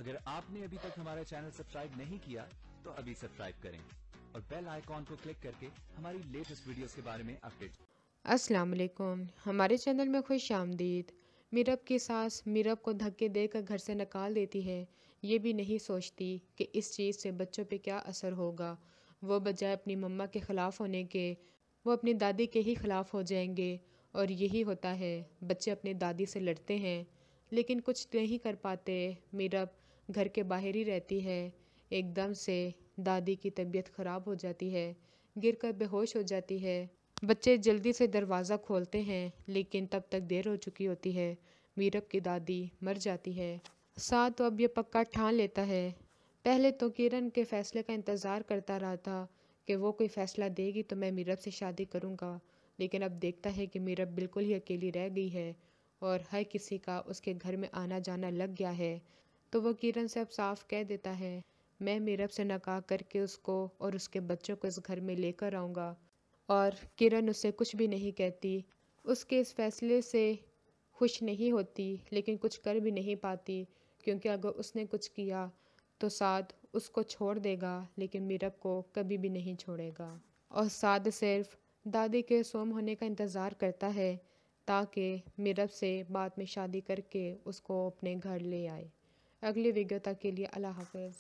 अगर आपने अभी तक हमारा चैनल सब्सक्राइब नहीं किया तो अभी सब्सक्राइब करें और बेल आइकॉन को क्लिक करके हमारी लेटेस्ट वीडियोस के बारे में अपडेट। अस्सलाम वालेकुम, हमारे चैनल में खुश आमदीद। मीरब की सास मीरब को धक्के देकर घर से निकाल देती है। ये भी नहीं सोचती कि इस चीज़ से बच्चों पे क्या असर होगा। वो बजाय अपनी मम्मा के ख़िलाफ़ होने के वो अपनी दादी के ही ख़िलाफ़ हो जाएंगे। और यही होता है, बच्चे अपनी दादी से लड़ते हैं लेकिन कुछ नहीं कर पाते। मीरब घर के बाहर ही रहती है। एकदम से दादी की तबीयत ख़राब हो जाती है, गिरकर बेहोश हो जाती है। बच्चे जल्दी से दरवाज़ा खोलते हैं लेकिन तब तक देर हो चुकी होती है। मीरब की दादी मर जाती है। साथ तो अब ये पक्का ठान लेता है। पहले तो किरण के फ़ैसले का इंतज़ार करता रहा था कि वो कोई फ़ैसला देगी तो मैं मीरब से शादी करूँगा, लेकिन अब देखता है कि मीरब बिल्कुल ही अकेली रह गई है और हर किसी का उसके घर में आना जाना लग गया है। तो वो किरण से अब साफ कह देता है, मैं मीरब से निकाह करके उसको और उसके बच्चों को इस घर में लेकर आऊँगा। और किरण उससे कुछ भी नहीं कहती। उसके इस फैसले से खुश नहीं होती लेकिन कुछ कर भी नहीं पाती, क्योंकि अगर उसने कुछ किया तो साद उसको छोड़ देगा लेकिन मीरब को कभी भी नहीं छोड़ेगा। और साद सिर्फ दादी के सोम होने का इंतज़ार करता है ताकि मीरब से बाद में शादी करके उसको अपने घर ले आए। अगली वीडियो तक के लिए अल्लाह हाफ़िज़।